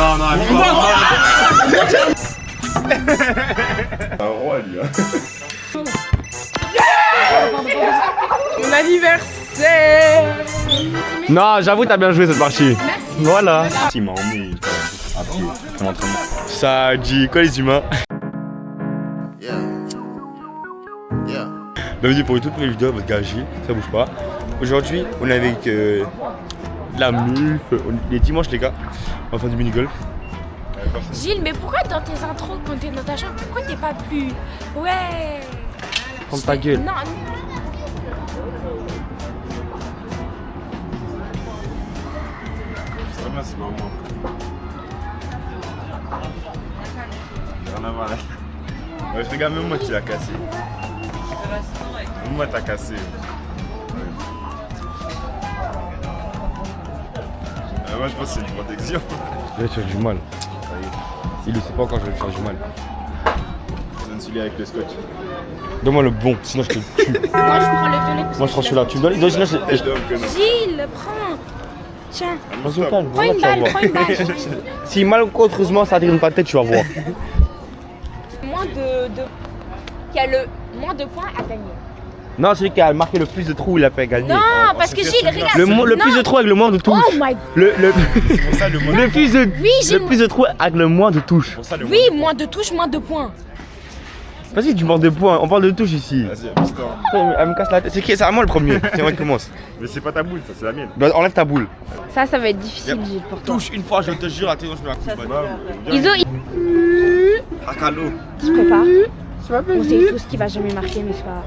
Non, non, un roi, lui. Mon anniversaire. Non, j'avoue, t'as bien joué cette partie. Merci. Voilà. Il m'a emmené après mon entraînement. Ça dit quoi les humains? Bienvenue pour une toute nouvelle vidéo, votre gars J, ça bouge pas. Aujourd'hui, on est avec la MUF, les dimanches les gars, on va faire du mini-golf. Gilles, mais pourquoi dans tes intros, quand t'es dans ta chambre, pourquoi t'es pas plus... Ouais. Ferme ta gueule. Non. Vraiment, c'est pas moi. Rien à voir là. Ouais, je regarde même moi qui l'a cassé. Même moi t'as cassé. Moi je pense que c'est une protection. Je vais te faire du mal. Il ne sait pas encore que je vais te faire du mal. Je donne celui avec le scotch. Donne-moi le bon, sinon je te tue. Moi, je prends le violet. Moi je prends celui-là, tu me donnes, sinon je... Gilles, prends. Tiens. Vas-y, au calme, Prends une voilà, balle, tu vas prends une voir. balle. Si malencontreusement ça atterrit dans ta tête, tu vas voir. Moins de... Qui a le moins de points à gagner. Non, celui qui a marqué le plus de trous, il a pas gagné. Non, parce que Gilles, regarde. Le plus de trous avec le moins de touches. Oh my... C'est pour ça le moins. Le plus de, Oui, j'ai... le plus de trous avec le moins de touches. Pour ça le Oui, moins de touches, moins de points. Vas-y, tu parles de points, on parle de touches ici. Vas-y, amuse-toi. Elle me casse la tête. C'est à moi le premier, c'est moi qui commence. Mais c'est pas ta boule, ça c'est la mienne. Bah, enlève ta boule. Ça va être difficile, Gilles, pour toi. Touche une fois, je te jure, attends, je me la coupe. Iso, il Akalo. se prépare. On sait tous qu'il va jamais marquer, mais c'est pas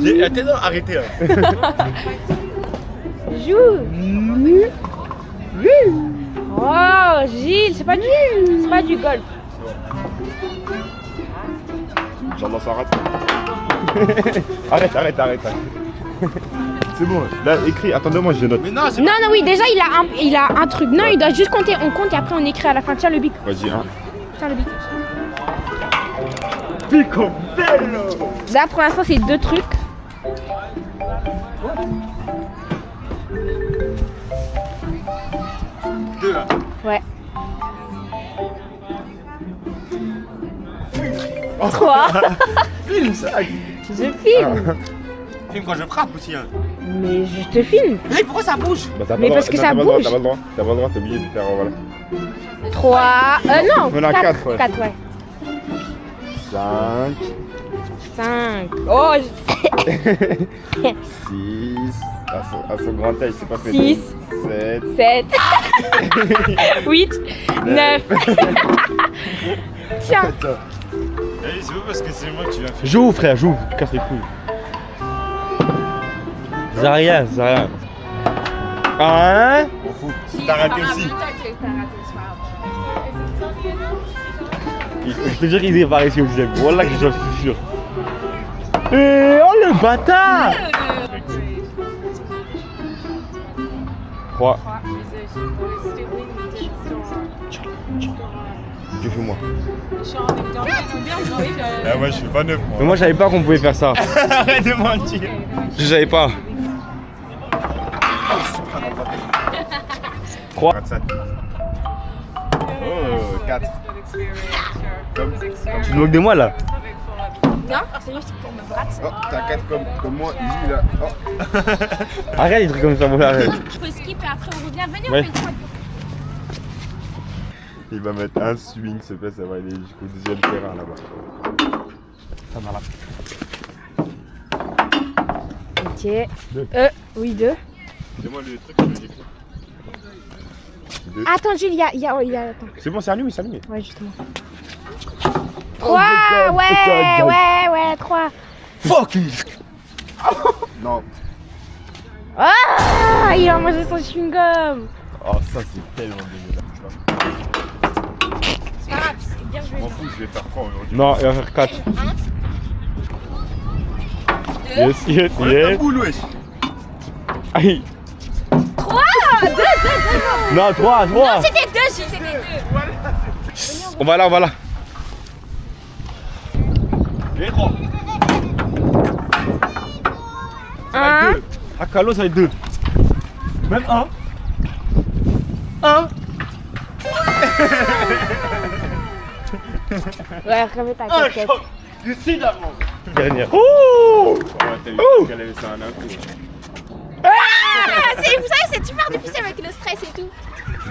grave. Attends, arrêtez là. Joue. Oh, Gilles, c'est pas du golf. Inch'Allah ça rate. Arrête. C'est bon, là écris, attendez-moi je note. Mais non, c'est Non, oui, déjà, il a un truc. Non, il doit juste compter. On compte et après, on écrit à la fin. Tiens le bic. Vas-y, hein. Tiens le bic. Pico bello. Là, pour l'instant, c'est 2 trucs. Deux là. Ouais. 3. Filme ça. Je filme. Filme quand je frappe aussi. Hein. Mais je te filme. Mais pourquoi ça bouge? Mais parce que ça bouge. T'as pas le droit, t'es obligé de faire, voilà. 3. Non. On a 4, ouais. 4, ouais. 5, 5. Oh, 6, à son grand taille, c'est pas fait. 6. 7, 7. 8. 9. Tiens. c'est pas parce que c'est moi que tu viens faire. Joue frère, joue, casse les couilles. Zaria. 1. On fout. T'as raté aussi. Je te jure qu'il est pas réussi au deuxième. Voilà que j'en suis sûr. Et oh le bâtard! 3. Dieu fais-moi. Ah, moi je fais pas 9 moi. Mais moi je savais pas qu'on pouvait faire ça. Arrête de mentir. Je savais pas. 3. Oh, 4. Tu te moques de moi là? Non, c'est juste pour me battre. Oh, t'as 4 comme moi, easy là. Oh. Arrête les trucs comme ça, mon frère. Je peux skip et après on revient. Venez, on Ouais. fait une fois. Il va mettre un swing, s'il te plaît, ça va aller jusqu'au deuxième terrain là-bas. Ça m'a Ok. Deux. Oui, 2. Dis-moi le truc que je vais écrire. 2. Attends, Jules, il y a... Attends. C'est bon, c'est allumé, c'est allumé. Ouais, justement. Oh 3, my God, ouais, 3. Fuck! Non. Ah, il a mangé son chewing-gum. Oh, ça c'est tellement dégueulasse. C'est pas grave, c'est bien Je joué. m'en fous, je vais faire quoi aujourd'hui? Non, il va faire 4. 2. Yes. Enlève ta boule, wesh. Aïe. 3, 2. Non, 3. Non, c'était 2, Jules, c'était 2. On va là. Les 3. 1. 2. Akalo, ça va être 2. Même 1. 1. Ouais, remets ta casquette. Je sais d'avant. Dernière. Oh, t'as vu qu'elle avait ça en un coup. Ah, vous savez, c'est super difficile avec le stress et tout.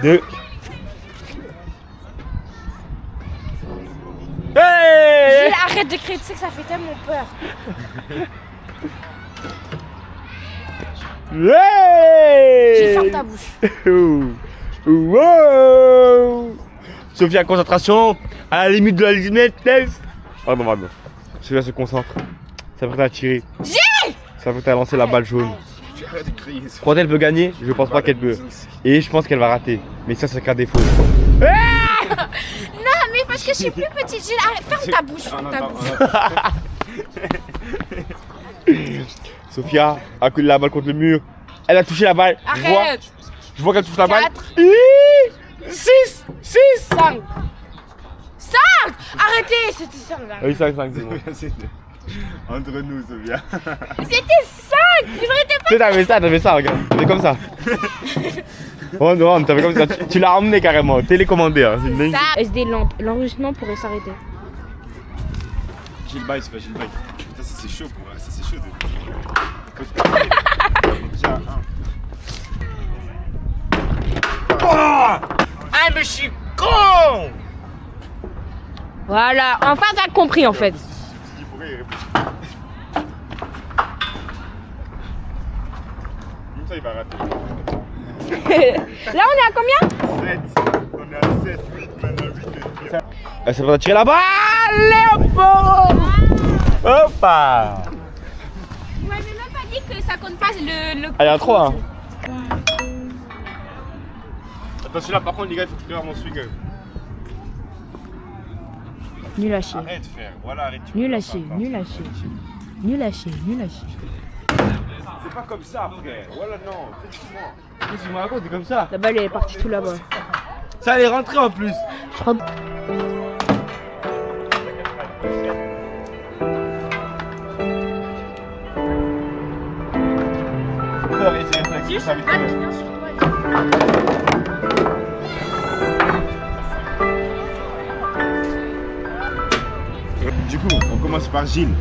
2. Hey! Gilles, arrête de crier, tu sais que ça fait tellement peur. Hey! Gilles, ferme ta bouche. Wow! Sophia, concentration. À la limite de la limite. Pardon, pardon. Sophia se concentre. Ça va à tirer. Gilles! Ça va à lancer la balle jaune. Arrête de crier. Quand elle peut gagner, je pense pas qu'elle peut. Et je pense qu'elle va rater. Mais ça, c'est qu'un défaut. Non, mais parce que je suis plus petite, Gilles, arrête, ferme ta bouche, ferme ta bouche. Sophia a collé la balle contre le mur. Elle a touché la balle. Arrête. Je vois qu'elle touche la balle. 4. 6. 5. 5. Arrêtez, c'était 5. Oui, 5, c'est bon. Entre nous, Sophia. C'était 5. Vous arrêtez pas. Tu sais, t'avais ça, regarde. T'avais comme ça. Oh non, t'avais comme ça. Tu l'as emmené carrément. Télécommandé. Hein. C'est une dingue. Ça, SD, l'enregistrement pourrait s'arrêter. Gilles Baye, c'est pas Gilles Baye. Putain, ça c'est chaud pour ça, c'est chaud Déjà, Ah, mais je suis con! Voilà, enfin t'as compris en fait. il pourrait y répondre. Comme ça, il va rater. Là on est à combien? 7. On est à 7, 8, maintenant 8. Elle s'est fait tirer la balle! Léopold! Hoppa! Vous m'avez même pas dit que ça compte pas le... Allez, à 3. Hein. Attention là, par contre, les gars, il faut faire mon swing. Nul à chier. Arrête, frère. Voilà, arrête. Nul à chier, nul à chier. Nul à chier, nul à chier. C'est pas comme ça, frère. Voilà, non. Effectivement. Qu'est-ce que tu me racontes? C'est comme ça. La balle elle est partie tout là-bas. Ça allait rentrer en plus. Je crois... Du coup, on commence par Gilles.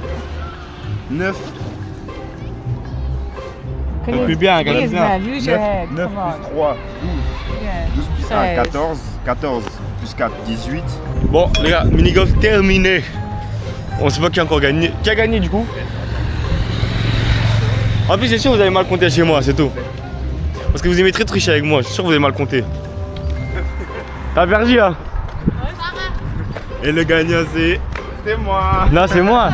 9. Plus bien, regarde bien. 9 plus 3, 12. 12 plus 1, 14. 14 plus 4, 18. Bon, les gars, mini-golf terminé. On sait pas qui a encore gagné. Qui a gagné du coup? En plus, c'est sûr, vous avez mal compté chez moi, c'est tout. Parce que vous aimez très tricher avec moi, je suis sûr que vous avez mal compté. T'as perdu, hein? Et le gagnant, c'est moi. Non, c'est moi.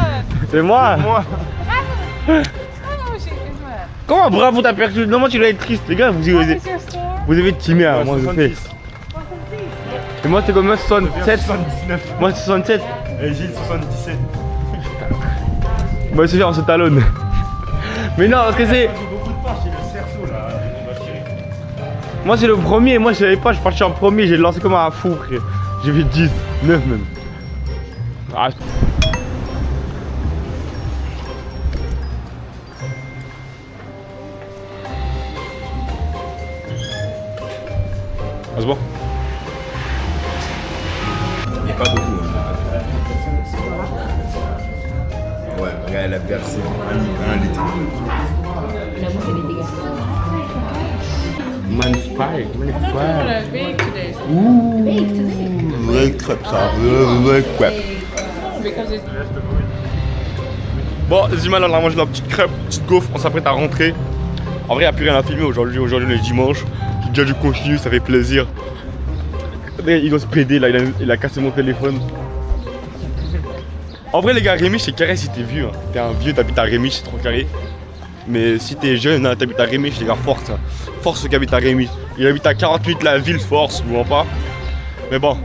C'est moi. Moi. Comment bravo, t'as perdu? Non, moi tu dois être triste, les gars. Vous avez timé, hein, moi je fais. Et moi c'est comme 67. 79. Moi c'est 67. Et Gilles, 77. Moi c'est on se talonne. Mais non, parce que c'est. J'ai beaucoup de part, j'ai le cerceau là. On va tirer. Moi c'est le premier, moi je savais pas, je suis parti en premier, j'ai lancé comme un fou, frère. J'ai fait 10, 9 même. Ah. On se voit. Il n'y a pas beaucoup. Hein. Ouais, regarde, elle a versé 1 litre. La bouffe elle est dégueulasse. Red crêpe, ça. Red crêpe. Bon, Zima là, on a mangé la petite crêpe, petite gaufre, on s'apprête à rentrer. En vrai, il n'y a plus rien à filmer aujourd'hui, on est dimanche. J'ai déjà du contenu, ça fait plaisir. Mais il doit se péder là, il a cassé mon téléphone. En vrai les gars, Rémi c'est carré si t'es vieux. Hein. T'es un vieux, t'habites à Rémi, c'est trop carré. Mais si t'es jeune, hein, t'habites à Rémi, les gars, force. Hein. Force ceux qui habitent à Rémi. Il habite à 48 la ville, force, je vois pas. Mais bon.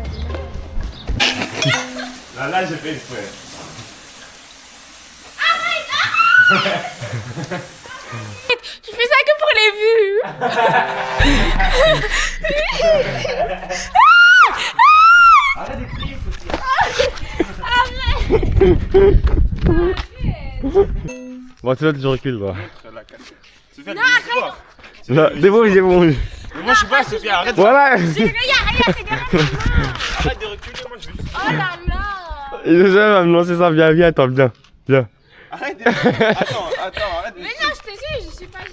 Là, j'ai fait exprès. Tu fais ça que pour les vues. Arrête de crier, Bon, tu vois, tu recules, va. Sophia, Non, arrête. Là, c'est bon. Moi je suis pas Sophia, arrête. Voilà. Regarde, c'est des règles. Arrête de reculer, moi je veux juste. Oh là là. Et je vais me lancer ça, viens, attends, viens. Arrête de. Attends, arrête de. Mais non, je te dis, je suis pas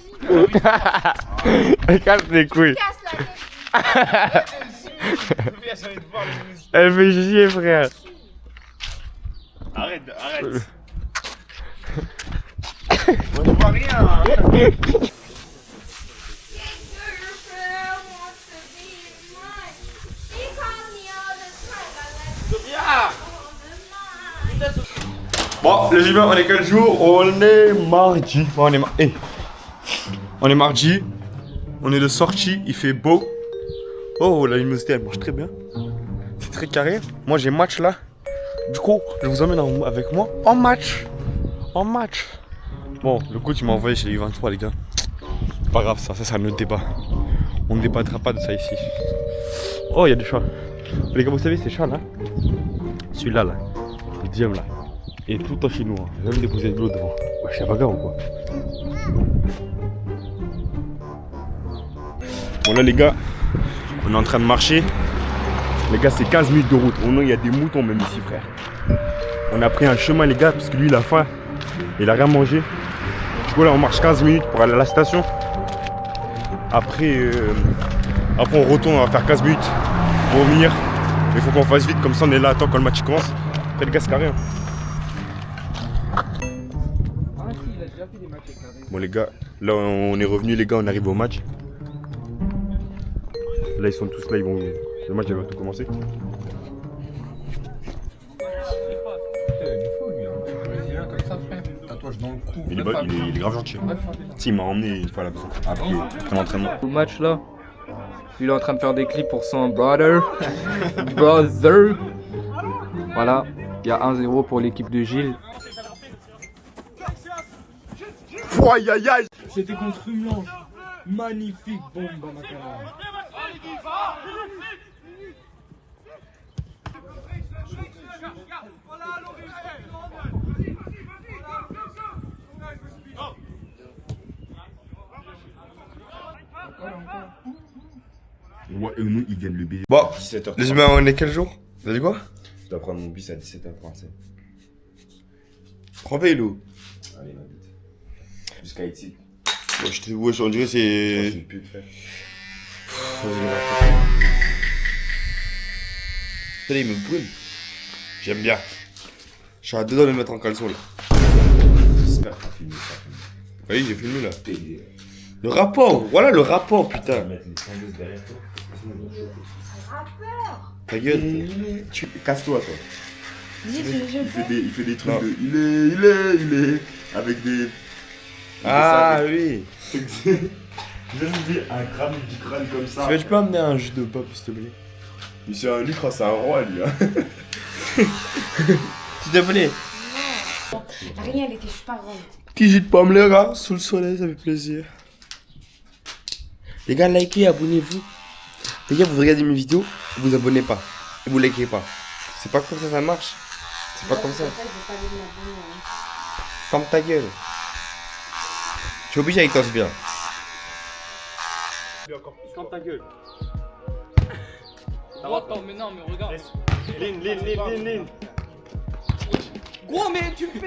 Gilles. Casse les couilles. Casse la tête. Sophia, j'ai envie de voir les musiques. Elle fait chier, frère. Arrête. Moi je vois rien. Bon, les humains, on est quel jour? On est mardi. Bon, on est mardi. On est de sortie, il fait beau. Oh, la luminosité, elle marche très bien. C'est très carré. Moi, j'ai match là. Du coup, je vous emmène avec moi en match. Bon, le coach il m'a envoyé chez les U23, les gars. C'est pas grave, ça c'est un autre débat. On ne débattra pas de ça ici. Oh, il y a des chats. Les gars, vous savez, ces chats là, celui-là, là, le deuxième là, et tout le temps chez nous. Hein. J'ai même déposé de l'eau devant. Ouais, je sais pas grave ou quoi. Bon, là, les gars, on est en train de marcher. Les gars, c'est 15 minutes de route. Oh non, il y a des moutons même ici, frère. On a pris un chemin, les gars, parce que lui, il a faim. Il a rien mangé. Du coup, là, on marche 15 minutes pour aller à la station. Après, on retourne, on va faire 15 minutes pour revenir. Mais il faut qu'on fasse vite, comme ça, on est là, attends, quand le match commence. Après, les gars, c'est carré. Hein. Bon, les gars, là, on est revenu, les gars, on arrive au match. Là, ils sont tous là, ils vont. Le match, il va tout commencer. Il est grave gentil. Si, il m'a emmené une fois à la maison. Après l'entraînement. Au match là, il est en train de faire des clips pour son brother. Voilà, il y a 1-0 pour l'équipe de Gilles. Aïe aïe aïe. C'était contre une blanche. Magnifique bombe dans ma carrière. Ouais, nous ils viennent le baiser. Bon, 17h30. les humains, on est quel jour? Vous avez dit quoi? Je dois prendre mon bus à 17h37. Prends vélo. Allez, ma bite. Jusqu'à ici. Ouais, on dirait C'est c'est. une pub, frère. Là, il me brûle. J'aime bien. Je suis à 2 doigts de me mettre en caleçon là. J'espère que t'as filmé ça. Oui, j'ai filmé là. Pédé. Le rapport, voilà le rapport, putain. Mettre les tondeuses derrière toi. Sinon, ils vont choquer. Ta gueule. Casse-toi, toi. Il fait des trucs Non. de. Il est. Avec des. Ah oui. J'ai levé un crâne du crâne comme ça. Tu peux amener un jus de pop, s'il te plaît? Mais c'est un lucre, c'est un roi, lui. Hein. S'il te plaît. Rien, elle était super grande. Petit jus de pomme, les gars, sous le soleil, ça fait plaisir. Les gars, likez, abonnez-vous. Les gars, vous regardez mes vidéos, vous vous abonnez pas. Et vous likez pas. C'est pas comme ça marche. C'est pas comme ça. Ferme ta gueule. Tu es obligé avec toi, c'est bien. Ferme ta gueule. Attends, mais non, mais regarde. Ligne. Gros, mais tu me fais.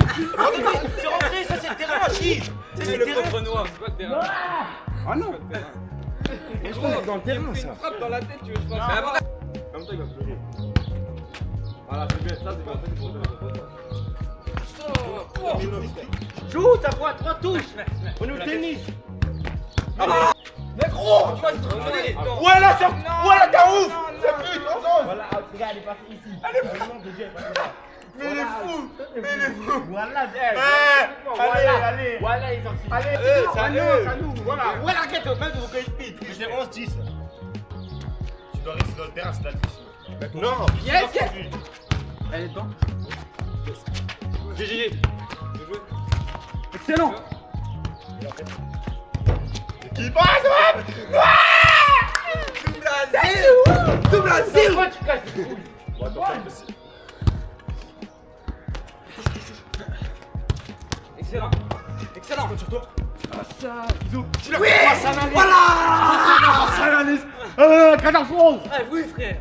C'est rentré, ça c'est le terrain, Gilles. C'est le coffre noir, c'est pas le terrain. Ah non. Dans le terrain, Tu ça. me frappes dans la tête, tu veux que je fasse. Comme ça, il va pleurer. Voilà, c'est bien, ça, c'est bien. Joue, t'as quoi, 3 touches. On est au tennis. Mais gros, tu vas te redonner. Voilà, ça. Voilà, t'as ouf. Voilà, regarde, elle est passée ici. Mais il est fou. Voilà, Allez. Voilà, il est sorti. Allez, c'est nous. Voilà, voilà, arrête, même de vos speed. Mais c'est 11-10. Tu dois rester dans le terrain, c'est la triche. Non. Yes. Elle est dedans. GG. Excellent. Qui passe, Double azil. Bon, attends, Excellent. compte sur toi. Oui, frère.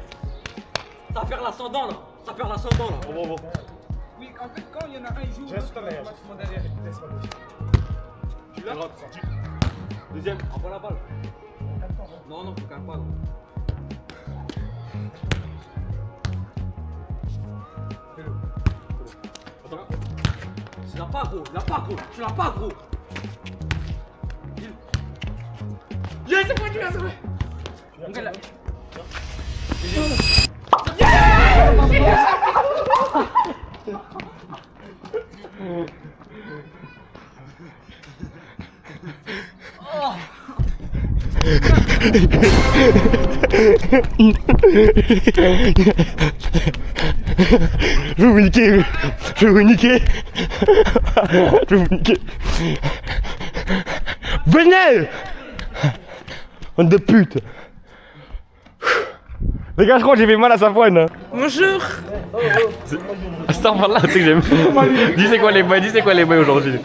Ça va faire l'ascendant là. Ça va faire l'ascendant là. Oui, en fait, quand il y en a un, il joue. Je reste derrière. Tu l'as. Deuxième. Envoie la balle. Non, non, faut quand même pas. Non. Tu l'as pas, gros. Tu l'as pas, gros. Tu l'as pas, gros. Yes, c'est moi qui l'ai sauvé. Je vais vous niquer. Je vais vous niquer. Je vais vous niquer. Venez! Bande de pute. Les gars, je crois que j'ai fait mal à sa poigne. Hein. Bonjour. À ce temps-là, tu sais que j'aime. Dis c'est quoi les bails aujourd'hui?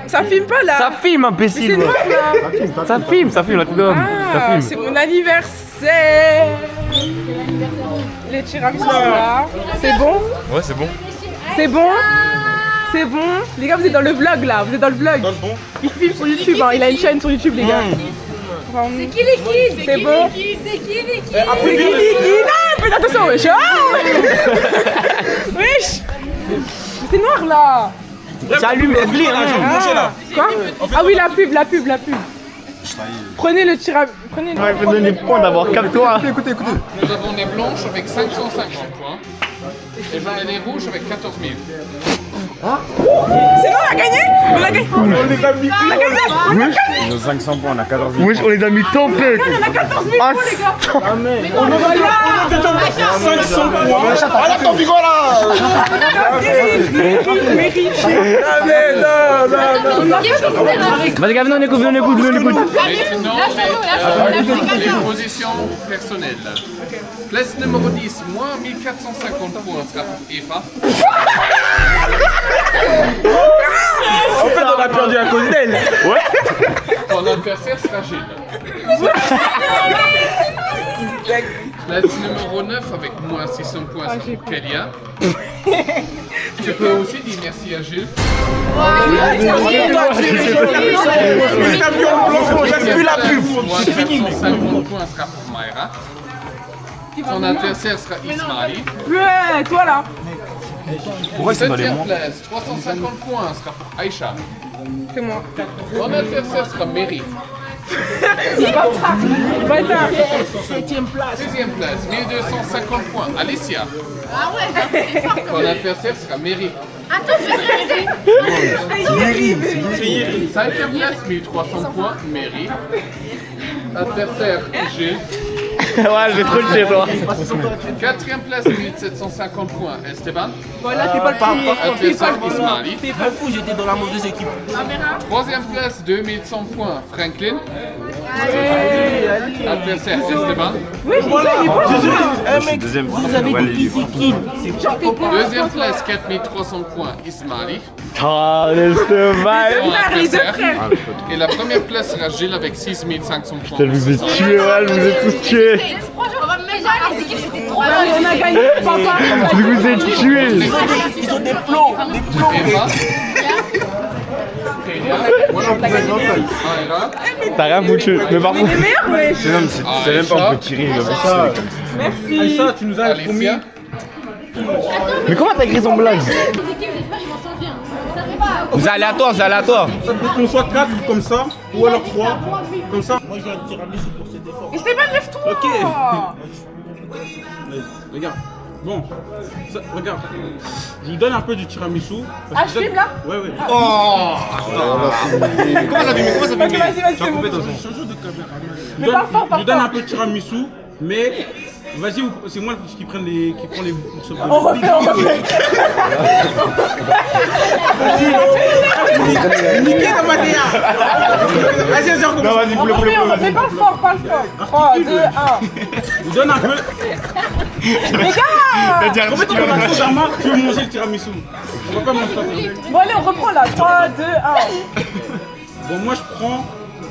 Ça filme pas là. Ça filme, imbécile. C'est noir là. Ça filme, là, tu donnes. Ça Ah, filme. c'est mon anniversaire. Les tiramisu là. C'est bon? Ouais, c'est bon. C'est bon? C'est bon? Les gars, vous êtes dans le vlog là. Vous êtes dans le vlog. Il filme sur YouTube. Hein. Il a une chaîne sur YouTube, les gars. C'est qui les kids? C'est bon? C'est qui les kids? C'est qui? Non, faites attention, wesh. Ah wesh. C'est noir là. Ça allume, Evelyne, là, je vais manger là. Quoi? Ah oui, la pub. Prenez le tiramisu. Prenez le. Ouais, il faut donner des points d'abord. Calme-toi. Écoutez. Nous avons des blanches avec 550 points et j'en ai des rouges avec 14 000. C'est bon, on a gagné? On a gagné. On les a mis. On a gagné. Nos 500 points, on a 14 000. Wesh, on les a mis tempête. On a 14 000 points, les gars. On a 500 points. Alors ton bigot là. Vas-y, gars, venez, on écoute. Maintenant, les positions personnelles. Place numéro 10, moins 1450 points sera pour Eva. En fait, on a perdu à cause d'elle. Ouais. Ton adversaire sera Gilles. Place numéro 9 avec moins 600 points sera pour Kélia. Tu peux aussi dire merci à Gilles. Moins 450 points sera pour Mayra. Ton adversaire sera Ismaili. Ouais, toi là. Pourquoi c'est dans les Septième mois? place, 350 points sera pour Aïcha. C'est moi. Ton adversaire sera Mary. Bâtard. Deuxième place, 1250 points, Alicia. Ah ouais, c'est fort. Ton adversaire sera Mary. Attends, je vais regarder. Cinquième place, 1300 points, Mary. Adversaire, Gilles. Ouais, j'ai trop le chez toi. Quatrième place, 1750 points, Esteban. Voilà, t'es pas le Adversaire, Ismaili. T'es pas fou, j'étais dans la mauvaise équipe. Troisième place, 2100 points, Franklin. Adversaire, Esteban. Oui, je sais. Deuxième, Vous avez des physiques. C'est pas pourquoi. Deuxième place, 4300 points, Ismaili. Ah, laisse-te Ton frères, les deux adversaire. frères. Et la première place sera Gilles avec 6500 points. Je vous ai tué, ouais, je vous ai tous tués. On va me mettre les équipes, c'était trop On a gagné, papa. Je vous ai tués. Ils ont des plots. Eva. Kélia. Mayra. T'as rien foutu. Mais par Les contre, meilleurs, wesh. C'est même, c'est même pas on peut tirer. Comme ça. Merci. Ça, tu nous as promis. Alicia. mais comment t'as écrit son blague? Les équipes, j'espère qu'ils vont s'en bien. Ça fait pas. C'est aléatoire, c'est aléatoire. Qu'on soit 4 comme ça, ou alors 3 comme ça. Esteban, lève-toi. Ok. Regarde. Bon, ça, regarde. Je lui donne un peu du tiramisu. Ah, je filme là? Ouais, ouais. Comment ça fait? Ok, vas-y, c'est bon. Mais pas fort, Je pas lui donne un fort. peu de tiramisu, mais vas-y, c'est moi qui prends les morceaux de On refait. Niquez dans ma DA. Vas-y, on Non, vas-y, On refait, mais pas fort, pas fort. 3, 2, 1. Je lui donne un peu. Les gars! En fait, on a la chose à main, tu veux manger le tiramisu. On va pas manger ça. Bon, allez, on reprend là. 3, 2, 1. Bon, moi je prends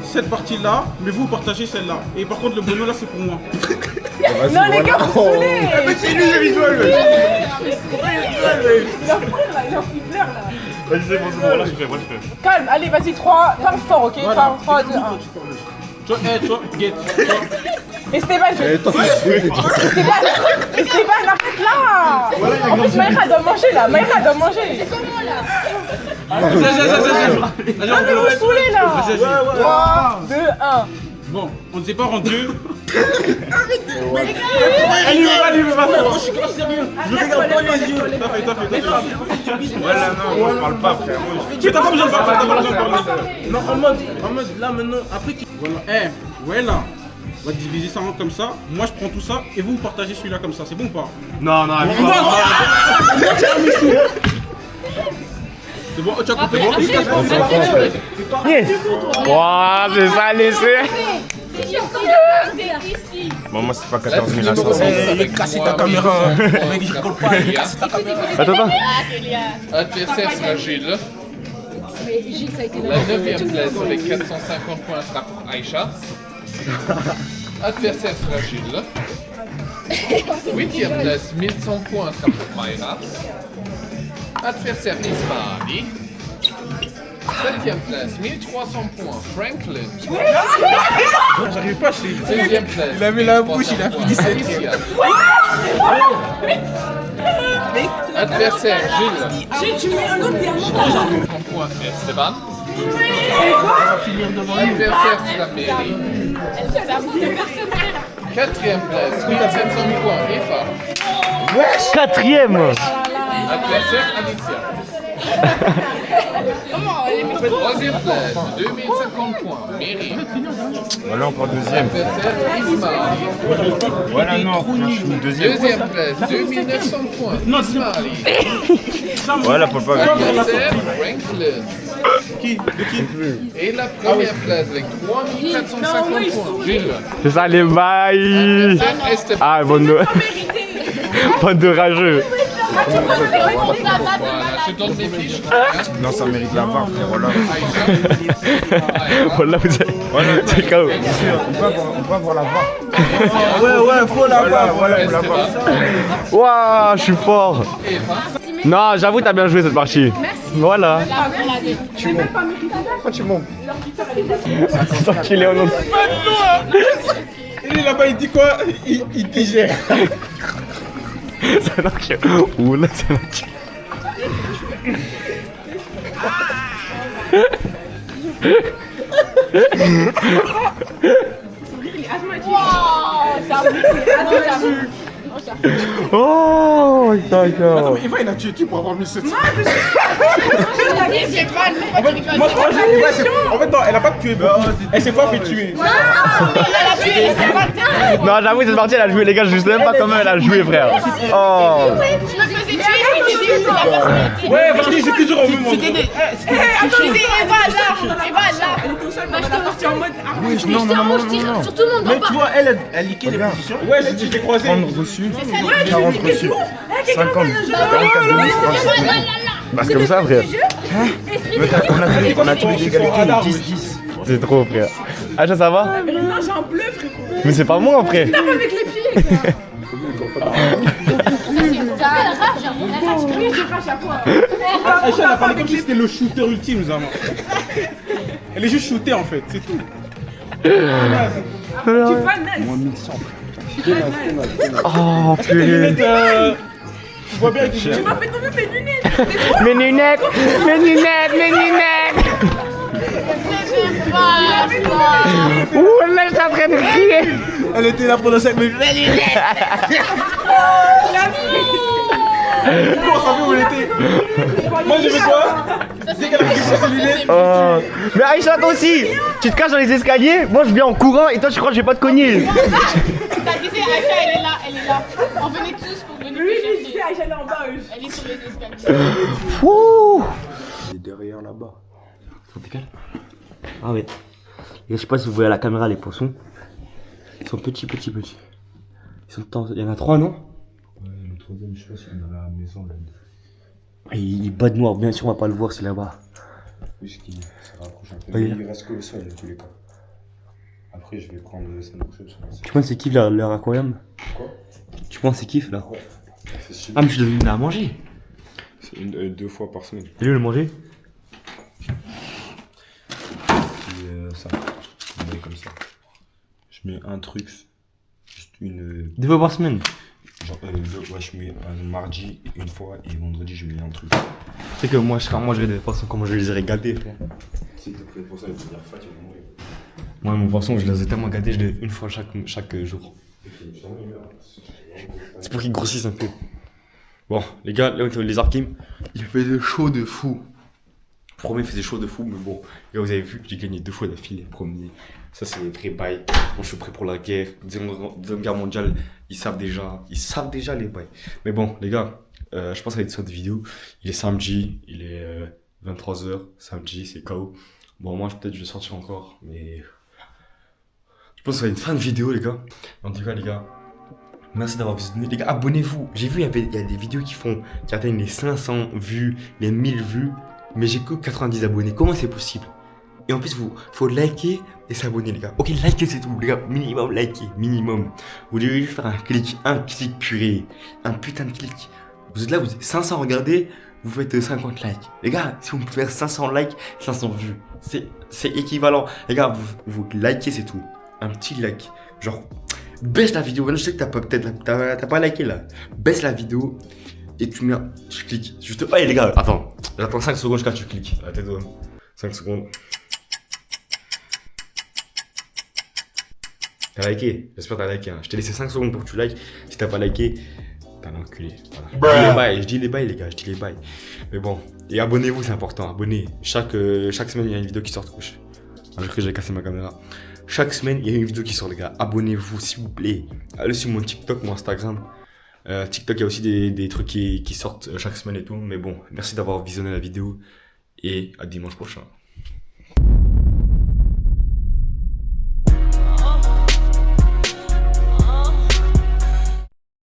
cette partie-là, mais vous partagez celle-là. Et par contre, le bonheur là, c'est pour moi. Non, les gars, vous saoulez. C'est lui, il rigole. Il en pleure là. Vas-y, c'est bon, là, je fais. Calme, allez, vas-y, 3, parle fort, ok? Voilà. 3, 2, 1. Tu vois, get. Esteban, Esteban, arrête là. En plus, Maïra doit manger là. Maïra doit manger. Non, mais vous saoulez là. 3, 2, 1. Bon, on ne s'est pas rendu. Allez, va. Je suis grave sérieux. Je regarde pas les yeux. T'as fait. Voilà, non, on parle pas, frère. Tu t'as pas besoin de parler. Non, en mode, là maintenant, après qui. Voilà. Voilà. On va diviser ça en comme ça. Moi je prends tout ça et vous partagez celui-là comme ça. C'est bon ou pas? Non, C'est bon, tu as compris? Waouh, c'est ça, laissez. Bon, moi, c'est pas 14 000 à Numéro 500. 11 avec moi, caméra. Wilson. Mec, je rigole pas. Casse ta caméra. Attends. Adversaire sera Gilles. La 9e place avec 450 points sera pour Aïcha. Adversaire sera Gilles. 8e place, 1100 points sera pour Mayra. Adversaire Ismaili. 7e place, 1300 points, Franklin. J'arrive pas, je sais. 16e place, Il a mis la bouche, il a fini 7e. Adversaire Gilles. Gilles, tu mets un autre diamant. 30 points, Esteban. Adversaire sera Mary. 4e place, 1700 points, Eva. Quatrième. Adversaire Alicia. 3e place, 2050 points, Mary. Voilà, encore deuxième. Adversaire Ismaili. Voilà, non, je suis deuxième. 2e place, 2900 points, Ismaili. Voilà, faut pas. Adversaire Franklin. Et la première place avec 3450 points, Gilles. C'est ça, les bails. Adversaire Esteban. Ah, bande de rageux. Voilà, je donne mes fiches. Non, ça mérite la barre, frère. Voilà. Voilà, vous êtes. C'est KO. On peut avoir la barre. Ouais, faut la barre. Voilà, faut la barre. Waouh, je suis fort. Eva. Non, j'avoue, t'as bien joué cette partie. Voilà. Pourquoi tu montes? C'est ça qu'il est au nom. Il est là-bas, il dit quoi? Il digère. C'est là que. Ouh là, c'est là que. Oh, d'accord. Eva, il a tué qui pour avoir 1700? En fait, non, elle a pas tué. Elle s'est pas fait tuer. Non, j'avoue, cette partie, elle a joué, les gars, je sais même pas comment elle a joué, frère. Oh. Ouais, parce qu'ils étaient toujours au même moment. Surtout le monde Mais tu vois, elle liquait les positions. Ouais, je t'ai croisé. 30 reçus, 40 reçus, 50, 44 demi, 37. Bah, c'est comme ça, frère. On a tous les d'égalité, 10-10. C'est trop, frère. Acha, ça va? Non, j'ai un bleu, frérot. Mais c'est pas moi, frère. Tape avec les pieds. Aïcha, elle a parlé comme si c'était le shooter ultime, vraiment. Elle est juste shootée en fait, c'est tout. Tu vas naze. Oh, purée. Tu vois bien avec Tu m'as fait tomber mes lunettes. Mes lunettes, mes lunettes, mes lunettes. Ouh, là, je suis en train de crier. Elle était là pendant 5 minutes. on savait où elle était. Moi j'ai fait quoi? Dès qu'elle a pris ses lunettes. Oh. Mais Aïcha, toi aussi, tu te caches dans les escaliers. Moi, je viens en courant et toi, tu crois que je vais pas te cogner. T'as dit, Aïcha, elle est là. On venait tous pour venir te chercher. Aïcha, elle est en bas. Elle est sur les escaliers. Ouh. Il est derrière là-bas. Ah ouais. Et je sais pas si vous voyez à la caméra les poissons. Ils sont petits. Ils sont il y en a 3, non? Ouais, le troisième, je sais pas s'il est dans la maison là. Et il bat de noir, bien sûr on va pas le voir, c'est là-bas. Whisky, ça rapproche un peu. Ouais. Mais il reste que le sol dans tous les cas. Après, je vais prendre le sandwich. Tu penses c'est kiff leur aquarium? Quoi? Tu penses c'est kiff là? Ouais. C'est sûr. Ah, mais je devais venir à manger. C'est 2 fois par semaine. Et lui, le manger? Ça. Je mets comme ça. Je mets un truc. Juste une. 2 fois par semaine. Genre, ouais, je mets un mardi une fois et vendredi, je mets un truc. C'est que moi, quand je vais des poissons, comment je les ai gâtés, frère. Si t'es prêt pour ça, il faut dire fat, tu vas mourir. Moi, mon poisson, je les ai tellement gâtés, je les ai une fois chaque jour. C'est pour qu'ils grossissent un peu. Bon, les gars, là, on était au Lézard Kim. Il faisait chaud de fou. Premier, il faisait chaud de fou, mais bon. Là, vous avez vu que j'ai gagné 2 fois d'affilée, premier. Ça, c'est vrai bail. Moi, je suis prêt pour la guerre. Deuxième guerre mondiale, ils savent déjà les bails. Mais bon, les gars, je pense avec cette vidéo. Il est samedi, il est 23h. Samedi, c'est KO. Bon, moi, peut-être je vais sortir encore, mais. Je pense que ça va être une fin de vidéo, les gars. En tout cas, les gars. Merci d'avoir visionné. Les gars, abonnez-vous. J'ai vu, il y a des vidéos qui atteignent les 500 vues, les 1000 vues, mais j'ai que 90 abonnés. Comment c'est possible? Et en plus, faut liker et s'abonner, les gars. Ok, liker, c'est tout, les gars. Minimum, liker, minimum. Vous devez juste faire un clic purée. Un putain de clic. Vous êtes là, vous êtes 500 regardez, vous faites 50 likes. Les gars, si vous pouvez faire 500 likes, 500 vues, c'est équivalent. Les gars, vous likez, c'est tout. Un petit like. Genre, baisse la vidéo. Je sais que t'as pas liké là. Baisse la vidéo et tu cliques. Juste. Oh, les gars, attends. J'attends 5 secondes jusqu'à ce que tu cliques. À tête 5 secondes. T'as liké? J'espère que t'as liké. Hein. Je t'ai laissé 5 secondes pour que tu likes. Si t'as pas liké, t'as un enculé. Voilà. Je dis les bails, les gars. Je dis les bails. Mais bon. Et abonnez-vous, c'est important. Abonnez. Chaque semaine, il y a une vidéo qui sort. Alors que j'ai cassé ma caméra. Chaque semaine, il y a une vidéo qui sort, les gars. Abonnez-vous, s'il vous plaît. Allez sur mon TikTok, mon Instagram. TikTok, il y a aussi des trucs qui sortent chaque semaine et tout. Mais bon, merci d'avoir visionné la vidéo. Et à dimanche prochain.